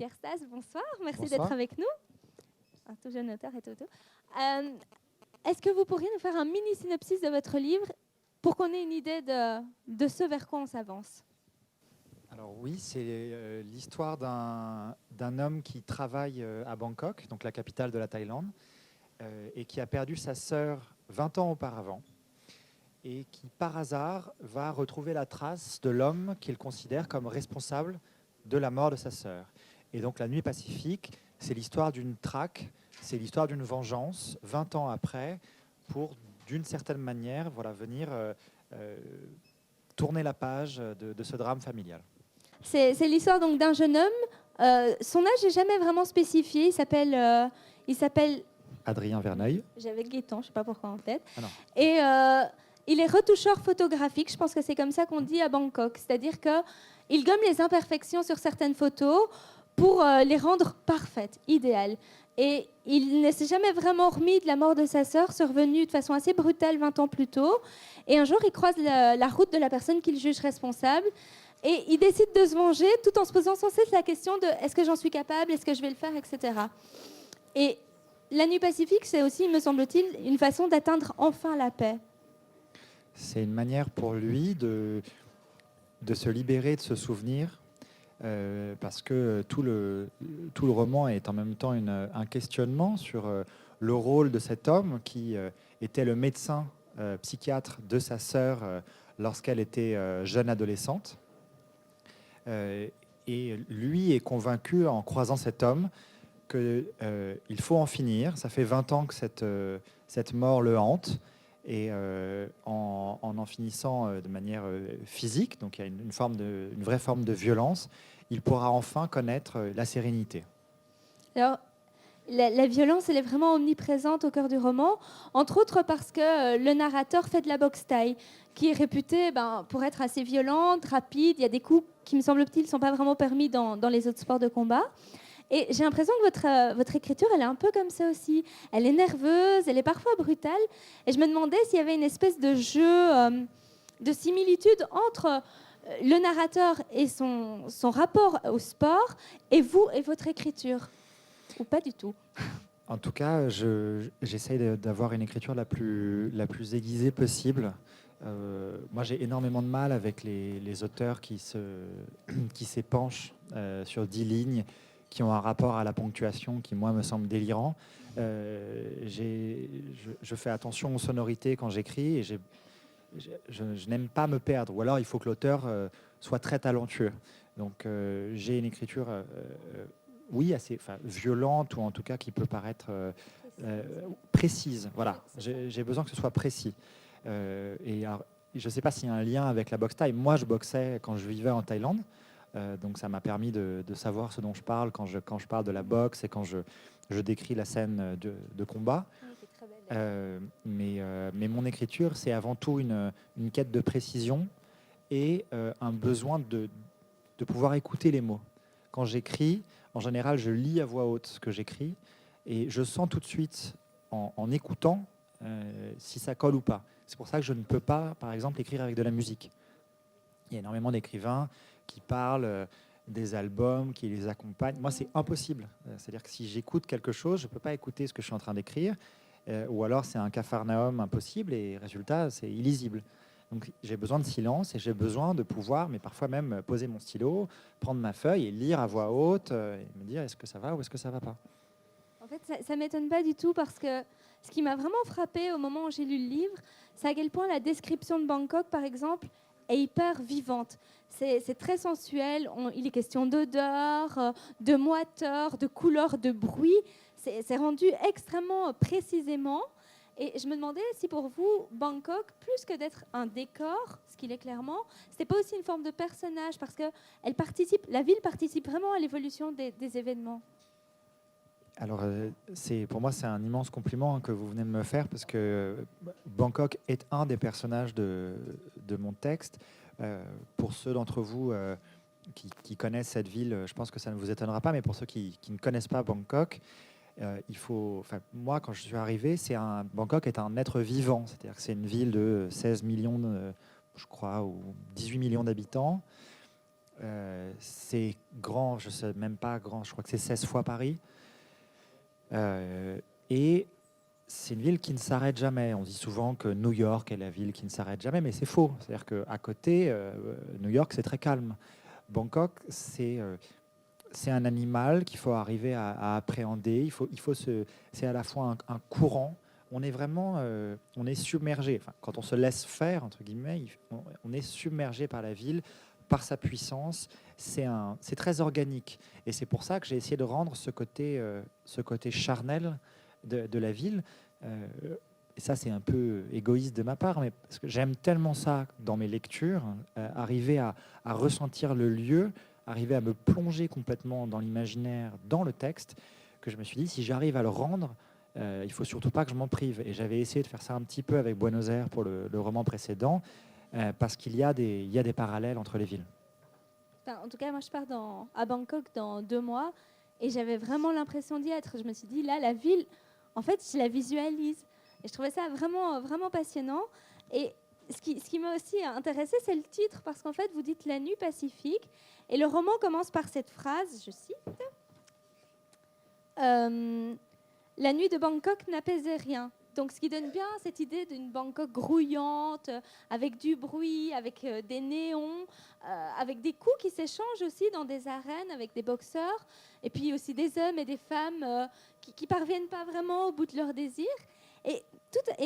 Gerstas, bonsoir. Merci Bonsoir. d'être avec nous. Un tout jeune auteur et tout. Est-ce que vous pourriez nous faire un mini synopsis de votre livre pour qu'on ait une idée de ce vers quoi on s'avance? Alors oui, c'est l'histoire d'un homme qui travaille à Bangkok, donc la capitale de la Thaïlande, et qui a perdu sa sœur 20 ans auparavant, et qui par hasard va retrouver la trace de l'homme qu'il considère comme responsable de la mort de sa sœur. Et donc la Nuit Pacifique, c'est l'histoire d'une traque, c'est l'histoire d'une vengeance 20 ans après, pour d'une certaine manière venir tourner la page de ce drame familial. C'est l'histoire donc d'un jeune homme. Son âge n'est jamais vraiment spécifié. Il s'appelle Adrien Verneuil. J'avais Gaëtan, je ne sais pas pourquoi en tête. Ah non. Et il est retoucheur photographique. Je pense que c'est comme ça qu'on dit à Bangkok. C'est-à-dire qu'il gomme les imperfections sur certaines photos pour les rendre parfaites, idéales. Et il ne s'est jamais vraiment remis de la mort de sa sœur, survenue de façon assez brutale 20 ans plus tôt. Et un jour, il croise la route de la personne qu'il juge responsable. Et il décide de se venger tout en se posant sans cesse la question de est-ce que j'en suis capable, est-ce que je vais le faire, etc. Et la Nuit Pacifique, c'est aussi, me semble-t-il, une façon d'atteindre enfin la paix. C'est une manière pour lui de se libérer de ce souvenir, parce que tout le roman est en même temps un questionnement sur le rôle de cet homme qui était le médecin psychiatre de sa sœur lorsqu'elle était jeune adolescente. Et lui est convaincu, en croisant cet homme, qu'il faut en finir. Ça fait 20 ans que cette mort le hante. Et en finissant de manière physique, donc il y a une vraie forme de violence, il pourra enfin connaître la sérénité. Alors, la violence, elle est vraiment omniprésente au cœur du roman, entre autres parce que le narrateur fait de la boxe thaï, qui est réputée pour être assez violente, rapide. Il y a des coups qui, me semble-t-il, ne sont pas vraiment permis dans les autres sports de combat. Et j'ai l'impression que votre écriture, elle est un peu comme ça aussi. Elle est nerveuse, elle est parfois brutale. Et je me demandais s'il y avait une espèce de jeu, de similitude entre le narrateur et son rapport au sport, et vous et votre écriture. Ou pas du tout. En tout cas, j'essaye d'avoir une écriture la plus aiguisée possible. Moi, j'ai énormément de mal avec les auteurs qui s'épanchent sur 10 lignes, qui ont un rapport à la ponctuation qui, moi, me semble délirant. Je fais attention aux sonorités quand j'écris, et je n'aime pas me perdre. Ou alors, il faut que l'auteur soit très talentueux. Donc, j'ai une écriture... oui, assez violente, ou en tout cas qui peut paraître précise. Voilà, j'ai besoin que ce soit précis. Et alors, je ne sais pas s'il y a un lien avec la boxe thaï. Moi, je boxais quand je vivais en Thaïlande, donc ça m'a permis de savoir ce dont je parle quand je parle de la boxe et quand je décris la scène de combat. Mais mon écriture, c'est avant tout une quête de précision et un besoin de pouvoir écouter les mots. Quand j'écris, en général, je lis à voix haute ce que j'écris, et je sens tout de suite, en écoutant, si ça colle ou pas. C'est pour ça que je ne peux pas, par exemple, écrire avec de la musique. Il y a énormément d'écrivains qui parlent des albums, qui les accompagnent. Moi, c'est impossible. C'est-à-dire que si j'écoute quelque chose, je ne peux pas écouter ce que je suis en train d'écrire, ou alors c'est un capharnaüm impossible, et résultat, c'est illisible. Donc j'ai besoin de silence, et j'ai besoin de pouvoir, mais parfois même poser mon stylo, prendre ma feuille et lire à voix haute, et me dire est-ce que ça va ou est-ce que ça va pas. En fait, ça ne m'étonne pas du tout, parce que ce qui m'a vraiment frappé au moment où j'ai lu le livre, c'est à quel point la description de Bangkok, par exemple, est hyper vivante. C'est très sensuel. Il est question d'odeur, de moiteur, de couleur, de bruit. C'est rendu extrêmement précisément. Et je me demandais si pour vous, Bangkok, plus que d'être un décor, ce qu'il est clairement, c'était pas aussi une forme de personnage, parce que la ville participe vraiment à l'évolution des événements. Alors, pour moi, c'est un immense compliment que vous venez de me faire, parce que Bangkok est un des personnages de mon texte. Pour ceux d'entre vous qui connaissent cette ville, je pense que ça ne vous étonnera pas, mais pour ceux qui ne connaissent pas Bangkok, moi, quand je suis arrivé, Bangkok est un être vivant. C'est-à-dire que c'est une ville de 16 millions, je crois, ou 18 millions d'habitants. C'est grand, je ne sais même pas grand, je crois que c'est 16 fois Paris. Et c'est une ville qui ne s'arrête jamais. On dit souvent que New York est la ville qui ne s'arrête jamais, mais c'est faux. C'est-à-dire qu'à côté, New York, c'est très calme. Bangkok, c'est un animal qu'il faut arriver à appréhender. C'est à la fois un courant. On est vraiment, on est submergé. Enfin, quand on se laisse faire, entre guillemets, on est submergé par la ville, par sa puissance. C'est très organique. Et c'est pour ça que j'ai essayé de rendre ce côté charnel de la ville. Et ça, c'est un peu égoïste de ma part, mais parce que j'aime tellement ça dans mes lectures, arriver à ressentir le lieu, arriver à me plonger complètement dans l'imaginaire, dans le texte, que je me suis dit, si j'arrive à le rendre, il faut surtout pas que je m'en prive. Et j'avais essayé de faire ça un petit peu avec Buenos Aires pour le roman précédent, parce qu'il y a des parallèles entre les villes. Enfin, en tout cas, moi, je pars à Bangkok dans 2 mois et j'avais vraiment l'impression d'y être. Je me suis dit, là, la ville, en fait, je la visualise. Et je trouvais ça vraiment, vraiment passionnant. Et ce qui m'a aussi intéressée, c'est le titre, parce qu'en fait, vous dites la nuit pacifique. Et le roman commence par cette phrase, je cite. La nuit de Bangkok n'apaisait rien. Donc, ce qui donne bien cette idée d'une Bangkok grouillante, avec du bruit, avec des néons, avec des coups qui s'échangent aussi dans des arènes avec des boxeurs, et puis aussi des hommes et des femmes qui parviennent pas vraiment au bout de leur désir. Et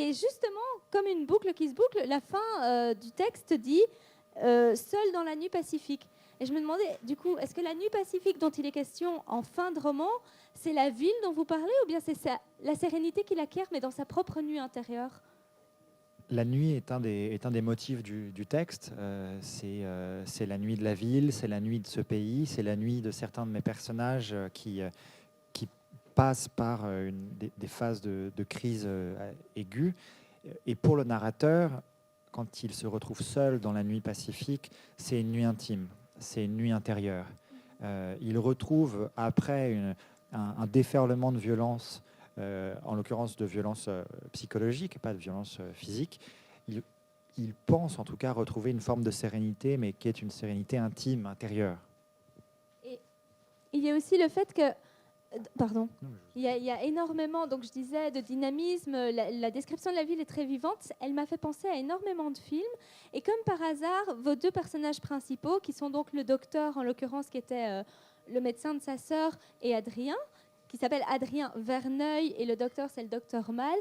justement, comme une boucle qui se boucle, la fin du texte dit seul dans la nuit pacifique. Et je me demandais, du coup, est-ce que la nuit pacifique dont il est question en fin de roman, c'est la ville dont vous parlez, ou bien c'est la sérénité qu'il acquiert, mais dans sa propre nuit intérieure? La nuit est un des motifs du texte. C'est la nuit de la ville, c'est la nuit de ce pays, c'est la nuit de certains de mes personnages qui passent par des phases de crise aiguë. Et pour le narrateur, quand il se retrouve seul dans la nuit pacifique, c'est une nuit intime, c'est une nuit intérieure. Il retrouve, après un déferlement de violence, en l'occurrence de violence psychologique, pas de violence physique, il pense en tout cas retrouver une forme de sérénité, mais qui est une sérénité intime, intérieure. Et il y a aussi le fait que pardon. Il y a énormément, donc je disais, de dynamisme. La description de la ville est très vivante. Elle m'a fait penser à énormément de films. Et comme par hasard, vos 2 personnages principaux, qui sont donc le docteur, en l'occurrence, qui était le médecin de sa sœur, et Adrien, qui s'appelle Adrien Verneuil, et le docteur, c'est le docteur Mal,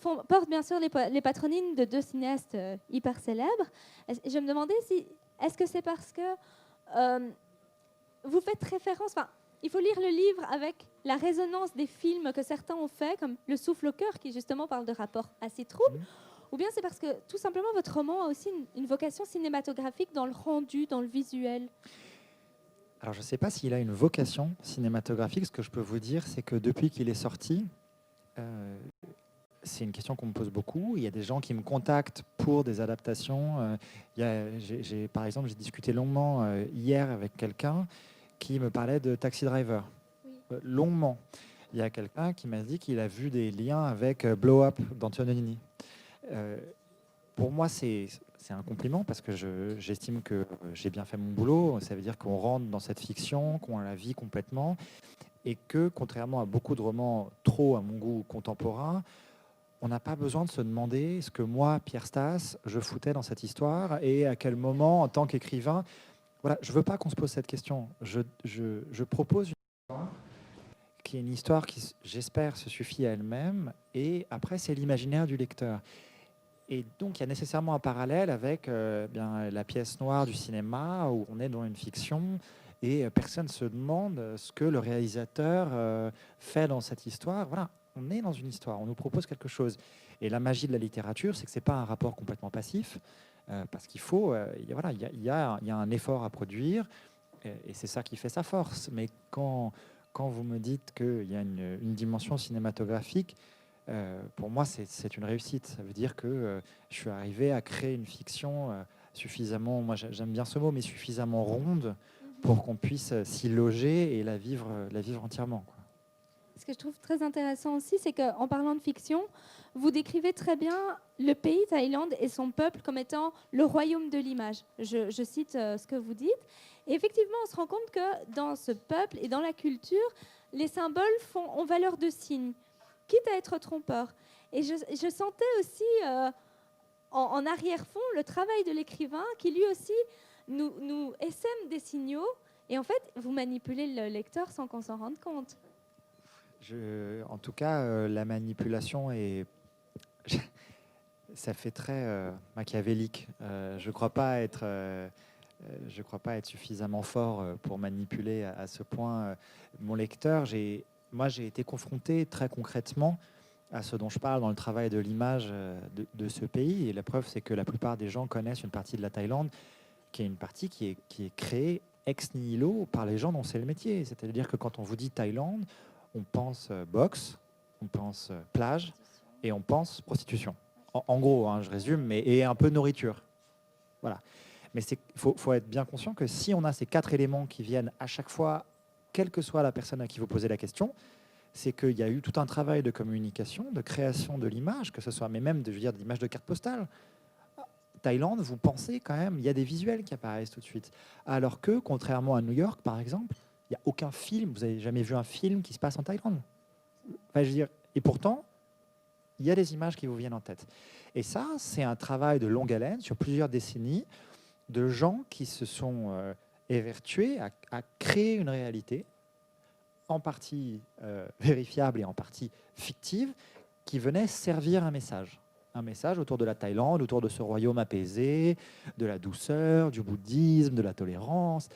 portent bien sûr les patronymes de 2 cinéastes hyper célèbres. Et je me demandais est-ce que c'est parce que vous faites référence... Il faut lire le livre avec la résonance des films que certains ont fait, comme Le souffle au cœur, qui justement parle de rapports assez troubles, ou bien c'est parce que tout simplement votre roman a aussi une vocation cinématographique dans le rendu, dans le visuel? Alors je ne sais pas s'il a une vocation cinématographique. Ce que je peux vous dire, c'est que depuis qu'il est sorti, c'est une question qu'on me pose beaucoup. Il y a des gens qui me contactent pour des adaptations. Par exemple, j'ai discuté longuement hier avec quelqu'un qui me parlait de Taxi Driver. Oui. Longuement. Il y a quelqu'un qui m'a dit qu'il a vu des liens avec Blow Up d'Antonioni. Pour moi, c'est un compliment parce que j'estime que j'ai bien fait mon boulot. Ça veut dire qu'on rentre dans cette fiction, qu'on la vit complètement, et que, contrairement à beaucoup de romans trop, à mon goût, contemporains, on n'a pas besoin de se demander ce que moi, Pierre Stas, je foutais dans cette histoire et à quel moment, en tant qu'écrivain... Voilà, je ne veux pas qu'on se pose cette question. Je propose une histoire qui est une histoire qui, j'espère, se suffit à elle-même. Et après, c'est l'imaginaire du lecteur. Et donc, il y a nécessairement un parallèle avec bien, la pièce noire du cinéma, où on est dans une fiction, et personne ne se demande ce que le réalisateur fait dans cette histoire. Voilà, on est dans une histoire, on nous propose quelque chose. Et la magie de la littérature, c'est que ce n'est pas un rapport complètement passif, parce qu'il faut, voilà, il y a un effort à produire, et c'est ça qui fait sa force. Mais quand vous me dites qu'il y a une dimension cinématographique, pour moi, c'est une réussite. Ça veut dire que je suis arrivé à créer une fiction suffisamment, moi j'aime bien ce mot, mais suffisamment ronde pour qu'on puisse s'y loger et la vivre entièrement, quoi. ce que je trouve très intéressant aussi, c'est qu'en parlant de fiction, vous décrivez très bien le pays Thaïlande et son peuple comme étant le royaume de l'image. Je cite ce que vous dites. Et effectivement, on se rend compte que dans ce peuple et dans la culture, les symboles ont valeur de signe, quitte à être trompeurs. Et je sentais aussi en arrière-fond le travail de l'écrivain qui lui aussi nous essaime des signaux. Et en fait, vous manipulez le lecteur sans qu'on s'en rende compte. En tout cas, la manipulation est... ça fait très machiavélique. Je ne crois pas être... je crois pas être suffisamment fort pour manipuler à ce point mon lecteur. Moi, j'ai été confronté très concrètement à ce dont je parle dans le travail de l'image de ce pays. Et la preuve, c'est que la plupart des gens connaissent une partie de la Thaïlande, qui est une partie qui est créée ex nihilo par les gens dont c'est le métier. C'est-à-dire que quand on vous dit Thaïlande, on pense boxe, on pense plage et on pense prostitution. En gros, hein, je résume, et un peu nourriture. Voilà. Mais il faut être bien conscient que si on a ces 4 éléments qui viennent à chaque fois, quelle que soit la personne à qui vous posez la question, c'est qu'il y a eu tout un travail de communication, de création de l'image, que ce soit, mais même de l'image de carte postale. Thaïlande, vous pensez quand même, il y a des visuels qui apparaissent tout de suite. Alors que, contrairement à New York, par exemple, il n'y a aucun film, vous n'avez jamais vu un film qui se passe en Thaïlande. Enfin, je veux dire, et pourtant, il y a des images qui vous viennent en tête. Et ça, c'est un travail de longue haleine, sur plusieurs décennies, de gens qui se sont évertués à créer une réalité, en partie vérifiable et en partie fictive, qui venait servir un message. Un message autour de la Thaïlande, autour de ce royaume apaisé, de la douceur, du bouddhisme, de la tolérance.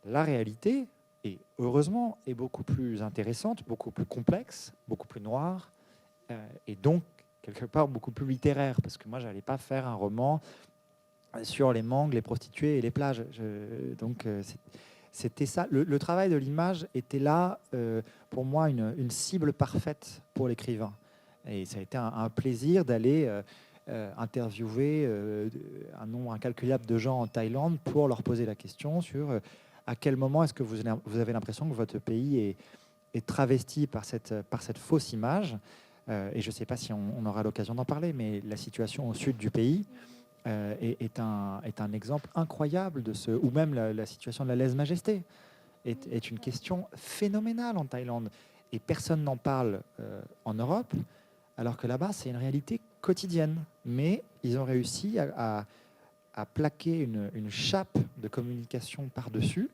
La réalité, et heureusement, est beaucoup plus intéressante, beaucoup plus complexe, beaucoup plus noire, et donc, quelque part, beaucoup plus littéraire, parce que moi, je n'allais pas faire un roman sur les mangues, les prostituées et les plages. Donc, c'était ça. Le travail de l'image était là, pour moi, une cible parfaite pour l'écrivain. Et ça a été un plaisir d'aller interviewer un nombre incalculable de gens en Thaïlande pour leur poser la question sur à quel moment est-ce que vous avez l'impression que votre pays est travesti par cette fausse image. Et je ne sais pas si on aura l'occasion d'en parler, mais la situation au sud du pays est un exemple incroyable de ce, ou même la situation de la lèse-majesté est une question phénoménale en Thaïlande. Et personne n'en parle en Europe, alors que là-bas, c'est une réalité quotidienne. Mais ils ont réussi à plaquer une chape de communication par-dessus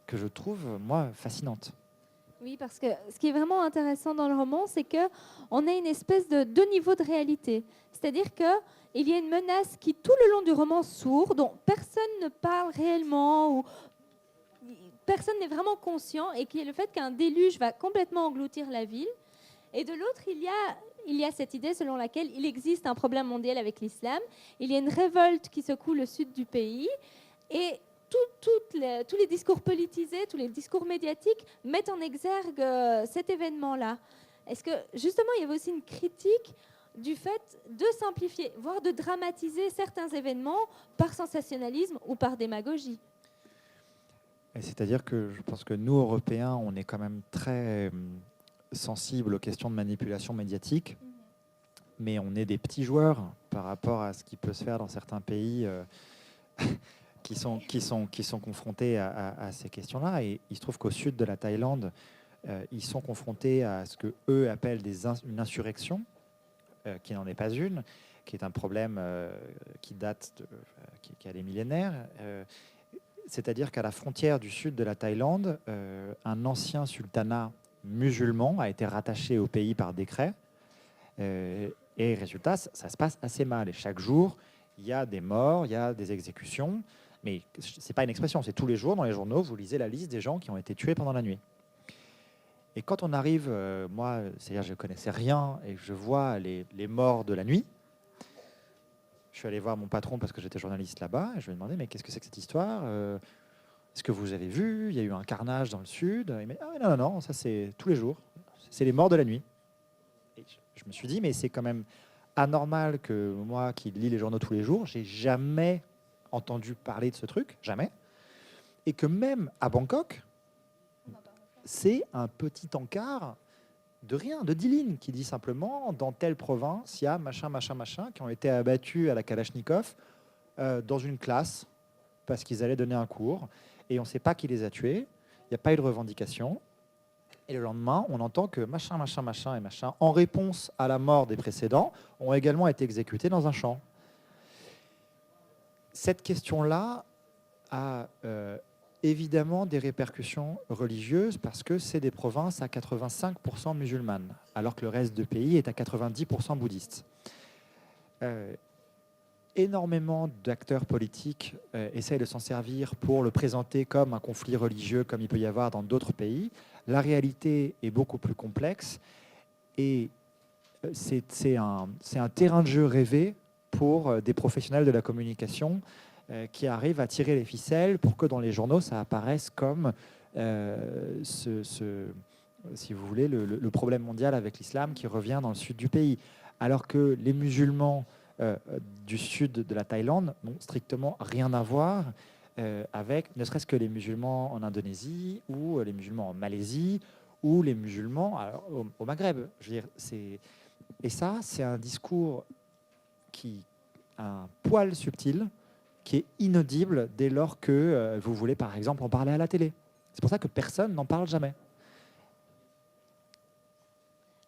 que je trouve, moi, fascinante. Oui, parce que ce qui est vraiment intéressant dans le roman, c'est qu'on a une espèce de deux niveaux de réalité. C'est-à-dire qu'il y a une menace qui, tout le long du roman, sourd, dont personne ne parle réellement, ou personne n'est vraiment conscient, et qui est le fait qu'un déluge va complètement engloutir la ville. Et de l'autre, il y a cette idée selon laquelle il existe un problème mondial avec l'islam. Il y a une révolte qui secoue le sud du pays. Et tous les discours politisés, tous les discours médiatiques mettent en exergue cet événement-là. Est-ce que, justement, il y avait aussi une critique du fait de simplifier, voire de dramatiser certains événements par sensationnalisme ou par démagogie? C'est-à-dire que je pense que nous, Européens, on est quand même très sensibles aux questions de manipulation médiatique, mais on est des petits joueurs par rapport à ce qui peut se faire dans certains pays qui sont confrontés à ces questions-là. Et il se trouve qu'au sud de la Thaïlande, ils sont confrontés à ce qu'eux appellent une insurrection, qui n'en est pas une, qui est un problème qui date, qui a des millénaires. C'est-à-dire qu'à la frontière du sud de la Thaïlande, un ancien sultanat musulman a été rattaché au pays par décret. Et résultat, ça se passe assez mal. Et chaque jour, il y a des morts, il y a des exécutions. Mais ce n'est pas une expression, c'est tous les jours dans les journaux, vous lisez la liste des gens qui ont été tués pendant la nuit. Et quand on arrive, moi, c'est-à-dire je ne connaissais rien, et je vois les morts de la nuit, je suis allé voir mon patron parce que j'étais journaliste là-bas, et je lui ai demandé, mais qu'est-ce que c'est que cette histoire Est-ce que vous avez vu? Il y a eu un carnage dans le sud. Il m'a dit, ah, non, ça c'est tous les jours, c'est les morts de la nuit. Et je me suis dit, mais c'est quand même anormal que moi qui lis les journaux tous les jours, j'ai jamais entendu parler de ce truc, jamais. Et que même à Bangkok, c'est un petit encart de rien, de 10 lignes, qui dit simplement, dans telle province, il y a machin, machin, machin, qui ont été abattus à la Kalachnikov dans une classe, parce qu'ils allaient donner un cours, et on ne sait pas qui les a tués, il n'y a pas eu de revendication. Et le lendemain, on entend que machin, machin, machin et machin, en réponse à la mort des précédents, ont également été exécutés dans un champ. Cette question-là a évidemment des répercussions religieuses parce que c'est des provinces à 85% musulmanes, alors que le reste du pays est à 90% bouddhiste. Énormément d'acteurs politiques essayent de s'en servir pour le présenter comme un conflit religieux comme il peut y avoir dans d'autres pays. La réalité est beaucoup plus complexe et c'est un terrain de jeu rêvé pour des professionnels de la communication qui arrivent à tirer les ficelles pour que dans les journaux ça apparaisse comme si vous voulez, le problème mondial avec l'islam qui revient dans le sud du pays. Alors que les musulmans du sud de la Thaïlande n'ont strictement rien à voir avec ne serait-ce que les musulmans en Indonésie ou les musulmans en Malaisie ou les musulmans au Maghreb. Je veux dire, et ça, c'est un discours qui a un poil subtil, qui est inaudible dès lors que vous voulez, par exemple, en parler à la télé. C'est pour ça que personne n'en parle jamais.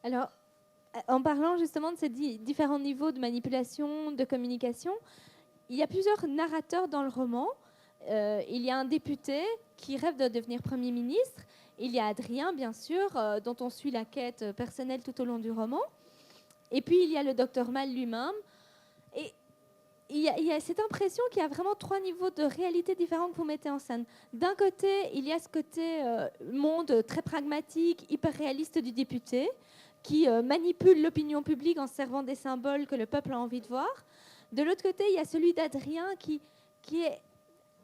Alors, en parlant justement de ces différents niveaux de manipulation, de communication, il y a plusieurs narrateurs dans le roman. Il y a un député qui rêve de devenir Premier ministre. Il y a Adrien, bien sûr, dont on suit la quête personnelle tout au long du roman. Et puis, il y a le docteur Mal lui-même. Et il y a cette impression qu'il y a vraiment 3 niveaux de réalité différents que vous mettez en scène. D'un côté, il y a ce côté monde très pragmatique, hyper réaliste du député, qui manipule l'opinion publique en servant des symboles que le peuple a envie de voir. De l'autre côté, il y a celui d'Adrien qui est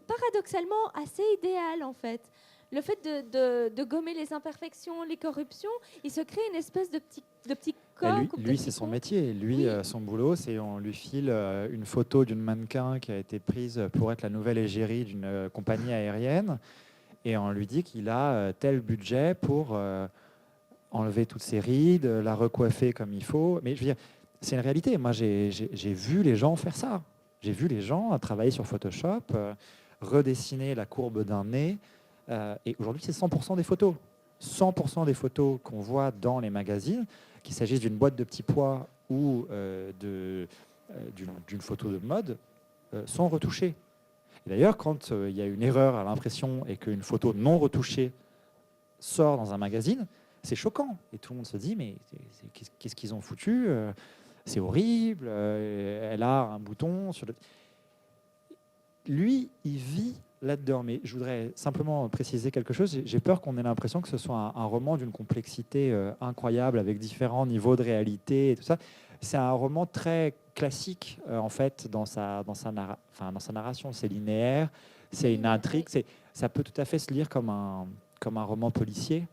paradoxalement assez idéal, en fait. Le fait de gommer les imperfections, les corruptions, il se crée une espèce de petit corps. Lui c'est son métier. Lui, oui. Son boulot, c'est on lui file une photo d'une mannequin qui a été prise pour être la nouvelle égérie d'une compagnie aérienne et on lui dit qu'il a tel budget pour enlever toutes ses rides, la recoiffer comme il faut. Mais je veux dire, c'est une réalité. Moi, j'ai vu les gens faire ça. J'ai vu les gens travailler sur Photoshop, redessiner la courbe d'un nez. Et aujourd'hui, c'est 100% des photos. 100% des photos qu'on voit dans les magazines, qu'il s'agisse d'une boîte de petits pois ou d'une photo de mode, sont retouchées. Et d'ailleurs, quand il y a une erreur à l'impression et qu'une photo non retouchée sort dans un magazine, c'est choquant. Et tout le monde se dit, mais qu'est-ce qu'ils ont foutu? C'est horrible, elle a un bouton sur le... Lui, il vit là-dedans. Mais je voudrais simplement préciser quelque chose. J'ai peur qu'on ait l'impression que ce soit un roman d'une complexité incroyable, avec différents niveaux de réalité et tout ça. C'est un roman très classique, en fait, dans sa narration. C'est linéaire, c'est une intrigue. Ça peut tout à fait se lire comme un roman policier,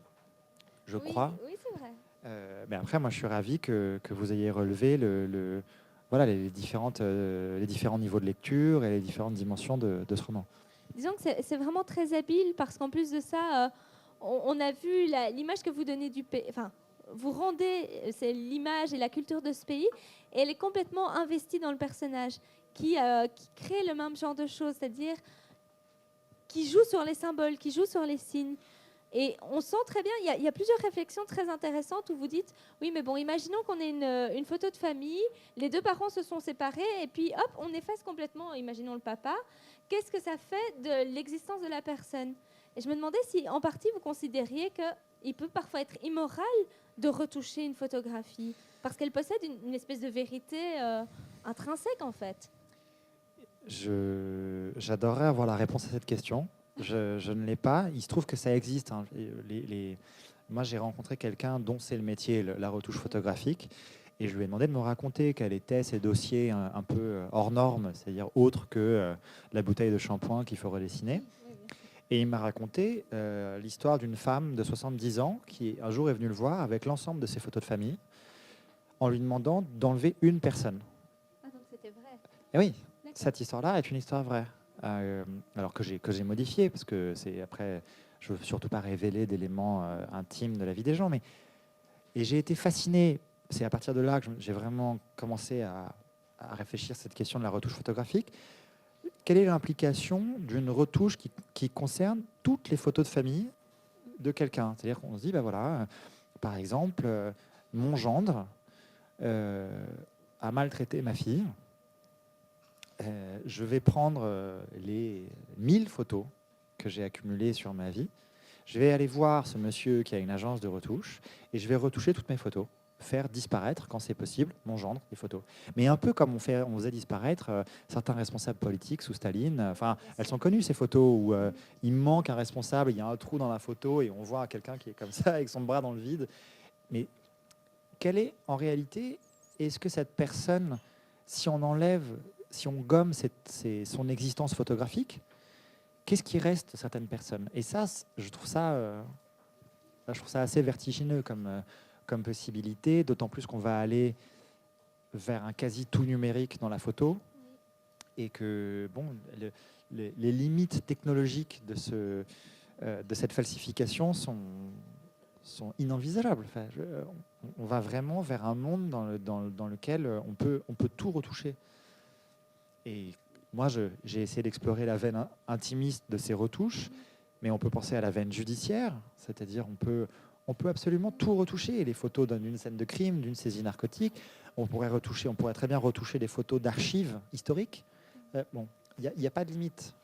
je crois. Oui, c'est vrai. Mais après, moi, je suis ravi que vous ayez relevé voilà, les différents niveaux de lecture et les différentes dimensions de ce roman. Disons que c'est vraiment très habile parce qu'en plus de ça, on a vu l'image que vous donnez du pays. Enfin, vous rendez c'est l'image et la culture de ce pays et elle est complètement investie dans le personnage qui crée le même genre de choses, c'est-à-dire qui joue sur les symboles, qui joue sur les signes. Et on sent très bien, il y a plusieurs réflexions très intéressantes où vous dites, oui, mais bon, imaginons qu'on ait une photo de famille, les 2 parents se sont séparés, et puis hop, on efface complètement, imaginons le papa. Qu'est-ce que ça fait de l'existence de la personne? Et je me demandais si, en partie, vous considériez qu'il peut parfois être immoral de retoucher une photographie, parce qu'elle possède une espèce de vérité intrinsèque, en fait. J'adorerais avoir la réponse à cette question. Je ne l'ai pas. Il se trouve que ça existe. Hein. Moi, j'ai rencontré quelqu'un dont c'est le métier, la retouche photographique. Et je lui ai demandé de me raconter quels étaient ces dossiers un peu hors normes, c'est-à-dire autres que la bouteille de shampoing qu'il faut redessiner. Et il m'a raconté l'histoire d'une femme de 70 ans qui, un jour, est venue le voir avec l'ensemble de ses photos de famille en lui demandant d'enlever une personne. Ah, donc c'était vrai. Et oui, cette histoire-là est une histoire vraie. Alors que j'ai modifié, parce que c'est après, je ne veux surtout pas révéler d'éléments intimes de la vie des gens, mais Et j'ai été fasciné, c'est à partir de là que j'ai vraiment commencé à réfléchir à cette question de la retouche photographique. Quelle est l'implication d'une retouche qui concerne toutes les photos de famille de quelqu'un? C'est-à-dire qu'on se dit, ben voilà, par exemple, mon gendre a maltraité ma fille. Je vais prendre les 1000 photos que j'ai accumulées sur ma vie. Je vais aller voir ce monsieur qui a une agence de retouche et je vais retoucher toutes mes photos, faire disparaître, quand c'est possible, mon gendre, les photos. Mais un peu comme on faisait disparaître certains responsables politiques sous Staline. Enfin, elles sont connues, ces photos, où il manque un responsable, il y a un trou dans la photo et on voit quelqu'un qui est comme ça, avec son bras dans le vide. Mais quelle est, en réalité, est-ce que cette personne, si on enlève, si on gomme son existence photographique, qu'est-ce qui reste de certaines personnes? Et ça, je trouve ça assez vertigineux comme possibilité, d'autant plus qu'on va aller vers un quasi tout numérique dans la photo, et que bon, les limites technologiques de cette falsification sont inenvisageables. Enfin, on va vraiment vers un monde dans lequel on peut tout retoucher. Et moi, j'ai essayé d'explorer la veine intimiste de ces retouches, mais on peut penser à la veine judiciaire, c'est-à-dire on peut absolument tout retoucher. Les photos d'une scène de crime, d'une saisie narcotique, on pourrait très bien retoucher des photos d'archives historiques. Bon, il n'y a pas de limite.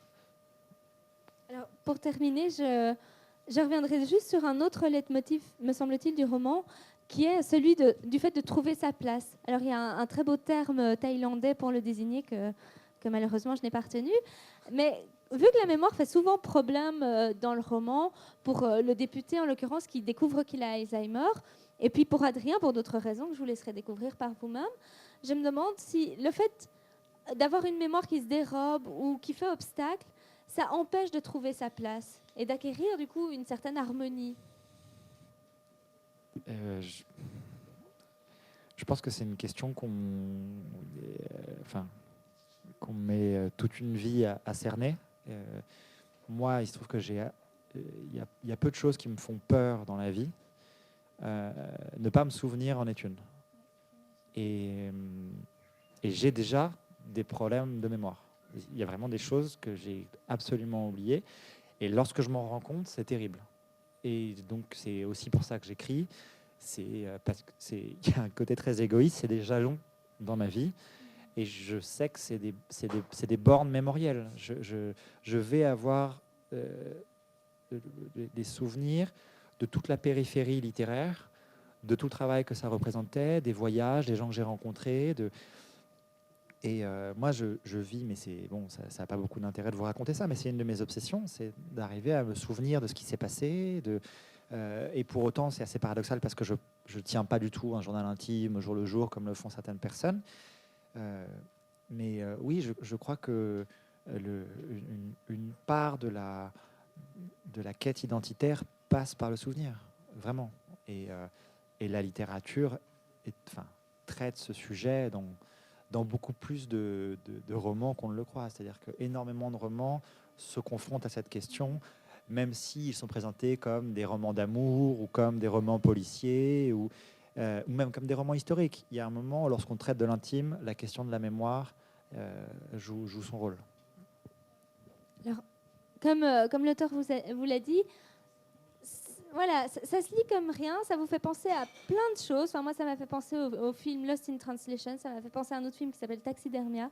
Alors, pour terminer, je reviendrai juste sur un autre leitmotiv, me semble-t-il, du roman, qui est celui du fait de trouver sa place. Alors, il y a un très beau terme thaïlandais pour le désigner que malheureusement je n'ai pas retenu. Mais vu que la mémoire fait souvent problème dans le roman, pour le député en l'occurrence qui découvre qu'il a Alzheimer, et puis pour Adrien, pour d'autres raisons que je vous laisserai découvrir par vous-même, je me demande si le fait d'avoir une mémoire qui se dérobe ou qui fait obstacle, ça empêche de trouver sa place et d'acquérir du coup une certaine harmonie. Je pense que c'est une question qu'on met toute une vie à cerner. Moi, il se trouve que il y a peu de choses qui me font peur dans la vie. Ne pas me souvenir en est une. Et j'ai déjà des problèmes de mémoire. Il y a vraiment des choses que j'ai absolument oubliées. Et lorsque je m'en rends compte, c'est terrible. Et donc, c'est aussi pour ça que j'écris. Parce qu'il y a un côté très égoïste, c'est des jalons dans ma vie. Et je sais que c'est des bornes mémorielles. Je vais avoir des souvenirs de toute la périphérie littéraire, de tout le travail que ça représentait, des voyages, des gens que j'ai rencontrés. Moi, je vis, mais ça n'a pas beaucoup d'intérêt de vous raconter ça, mais c'est une de mes obsessions, c'est d'arriver à me souvenir de ce qui s'est passé. Et pour autant, c'est assez paradoxal parce que je ne tiens pas du tout un journal intime au jour le jour comme le font certaines personnes. Mais oui, je crois que une part de la quête identitaire passe par le souvenir, vraiment. Et la littérature traite ce sujet dans beaucoup plus de romans qu'on ne le croit. C'est-à-dire qu'énormément de romans se confrontent à cette question, même s'ils sont présentés comme des romans d'amour ou comme des romans policiers ou même comme des romans historiques. Il y a un moment, lorsqu'on traite de l'intime, la question de la mémoire joue son rôle. Alors, comme l'auteur vous l'a dit, voilà, ça se lit comme rien, ça vous fait penser à plein de choses. Enfin, moi, ça m'a fait penser au film Lost in Translation, ça m'a fait penser à un autre film qui s'appelle Taxidermia,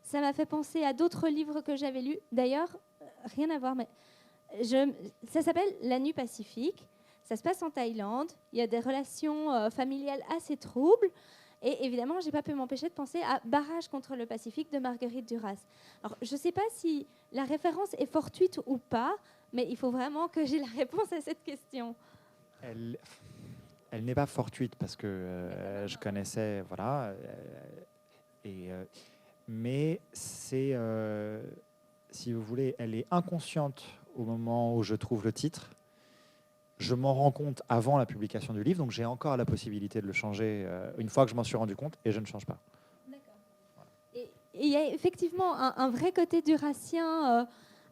ça m'a fait penser à d'autres livres que j'avais lus. D'ailleurs, rien à voir, mais ça s'appelle La Nuit Pacifique. Ça se passe en Thaïlande. Il y a des relations familiales assez troubles. Et évidemment, je n'ai pas pu m'empêcher de penser à Barrage contre le Pacifique de Marguerite Duras. Alors, je ne sais pas si la référence est fortuite ou pas, mais il faut vraiment que j'ai la réponse à cette question. Elle n'est pas fortuite parce que je connaissais, voilà. Mais c'est, si vous voulez, elle est inconsciente au moment où je trouve le titre. Je m'en rends compte avant la publication du livre, donc j'ai encore la possibilité de le changer une fois que je m'en suis rendu compte, et je ne change pas. D'accord. Voilà. Et il y a effectivement un vrai côté durassien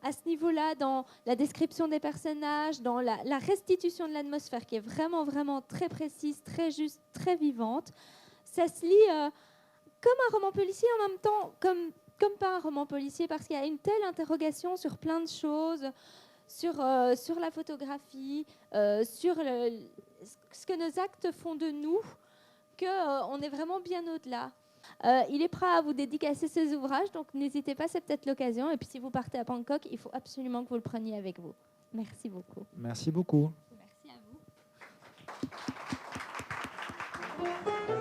à ce niveau-là, dans la description des personnages, dans la restitution de l'atmosphère qui est vraiment, vraiment très précise, très juste, très vivante. Ça se lit comme un roman policier, en même temps comme pas un roman policier, parce qu'il y a une telle interrogation sur plein de choses, sur la photographie, sur ce que nos actes font de nous, qu'on est vraiment bien au-delà. Il est prêt à vous dédicacer ses ouvrages, donc n'hésitez pas, c'est peut-être l'occasion. Et puis si vous partez à Bangkok, il faut absolument que vous le preniez avec vous. Merci beaucoup. Merci beaucoup. Merci à vous.